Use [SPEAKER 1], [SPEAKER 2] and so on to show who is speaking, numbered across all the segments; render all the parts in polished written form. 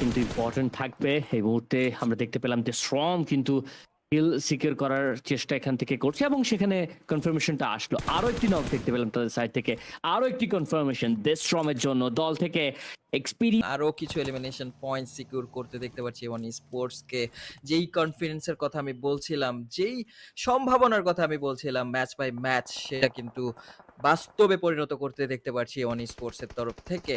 [SPEAKER 1] কিন্তু ইম্পর্টেন্ট থাকবে। এই মুহূর্তে আমরা দেখতে পেলাম যে স্ট্রম কিন্তু কিল সিকিউর করার চেষ্টা এখান থেকে করছে এবং সেখানে কনফার্মেশনটা আসলো। আরো একটি নক দেখতে পেলাম তাদের সাইড থেকে। আরো একটি কনফার্মেশন দেশস্ট্রমের জন্য দল থেকে এক্সপেরিয়েন্স
[SPEAKER 2] আরো কিছু এলিমিনেশন পয়েন্ট সিকিউর করতে দেখতে পাচ্ছি এবং স্পোর্টসকে যেই কনফিডেন্সের কথা আমি বলছিলাম, যেই সম্ভাবনার কথা আমি বলছিলাম ম্যাচ বাই ম্যাচ, সেটা কিন্তু বাস্তবে পরিণত করতে দেখতে পাচ্ছি অন স্পোর্টসের তরফ থেকে।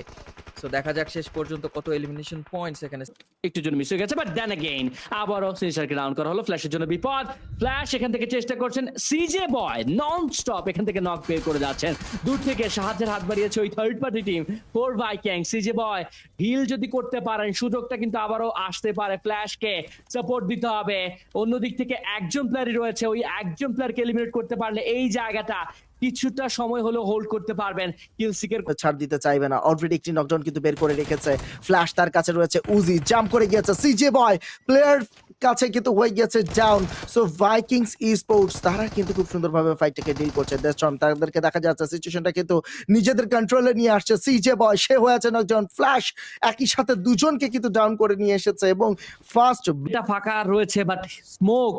[SPEAKER 2] সো দেখা যাক শেষ পর্যন্ত কত এলিমিনেশন পয়েন্টস এখানে।
[SPEAKER 1] একটু জন্য মিস হয়ে গেছে, বাট দেন अगेन আবারও সিনিশারকে ডাউন করা হলো। ফ্ল্যাশের জন্য বিপদ। ফ্ল্যাশ এখান থেকে চেষ্টা করছেন, সিজে বয় নন স্টপ এখান থেকে নক বের করে যাচ্ছেন। দূর থেকে সাহায্যের হাত বাড়িয়েছে ওই third party team four Viking. সিজে বয় হিল যদি করতে পারেন সুযোগটা কিন্তু আবারও আসতে পারে। ফ্ল্যাশকে সাপোর্ট দিতে হবে। অন্যদিক থেকে একজন প্লেয়ারই রয়েছে, ওই একজন প্লেয়ারকে এলিমিনেট করতে পারলে এই জায়গাটা কিছুটা সময় হলো হোল্ড করতে পারবেন। কিল সিকের
[SPEAKER 3] ছাড় দিতে চাইবে না। অলরেডি একটি নকডাউন কিন্তু বের করে রেখেছে। ফ্ল্যাশ তার কাছে রয়েছে, উজি জাম্প করে গিয়েছে, সিজে বয় প্লেয়ার কাছে কিন্তু হয়ে গিয়েছে ডাউন। সো ভাইকিংস ই স্পোর্টস তারা কিন্তু খুব সুন্দরভাবে ফাইটটাকে ডিল করছে। দেশস্টর্ম তাদেরকে দেখা যাচ্ছে সিচুয়েশনটা কিন্তু নিজেদের কন্ট্রোলে নিয়ে আসছে। সিজে বয় সে হয়েছে নকডাউন, ফ্ল্যাশ একই সাথে দুজনকে কিন্তু ডাউন করে নিয়ে এসেছে এবং ফার্স্ট
[SPEAKER 1] এটা ফাঁকা রয়েছে, বাট স্মোক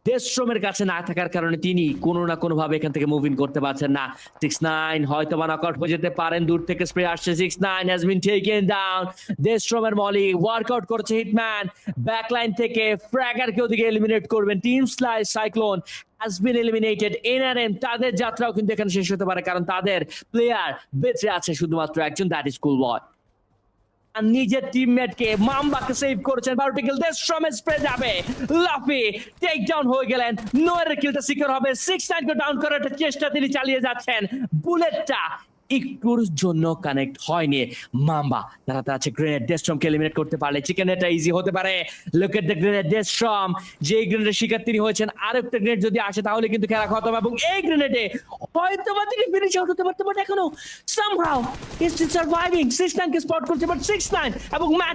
[SPEAKER 1] দেশশ্রমের কাছে না থাকার কারণে তিনি কোনো না কোনো ভাবে এখান থেকে মুভিং করতে পারছেন না। 6ix9ine হয়তো বা নকআউট হয়ে যেতে পারেন। দূর থেকে স্প্রে আসছে, 6ix9ine has been taken down. দেশশ্রমের মলি ওয়ার্কআউট করছে হিটম্যান ব্যাকলাইন থেকে। ফ্র্যাগারকে ওদিকে এলিমিনেট করবেন। Team slice cyclone has been eliminated. NRM তাদের যাত্রাও কিন্তু এখানে শেষ হতে পারে, কারণ তাদের প্লেয়ার বেঁচে আছে শুধুমাত্র একজন, দ্যাট ইজ কুল বয়। আর নিজের টিমমেটকে মাম্বাকে সেভ করেছেন। বারোটিকেল দেশস্ট্রমের স্প্রে যাবে, লাফি টেক ডাউন হয়ে গেলেন। নোয়ের কিলটা সিকিউর হবে। 6ix9ine কে ডাউন করার একটা চেষ্টা তিনি চালিয়ে যাচ্ছেন। বুলেটটা একটুর জন্য কানেক্ট হয়নি। মাম্বা তারা আছে গ্রেনেড। দেশস্ট্রমকে এলিমিনেট করতে পারলে চিকেন এটা ইজি হতে পারে। Look at the grenade. দেশস্ট্রম যে গ্রেনেডের শিকার তিনি হয়েছেন, আরেকটা গ্রেনেড যদি আসে তাহলে কিন্তু খেলা খতম। এবং এই গ্রেনেডে হয়তো বা তিনি ফিনিশ আউট হতে পারতে, বাট এখনো somehow is still surviving. 6ix9ine কে স্পট করতে, বাট 6ix9ine এবং ম্যাচ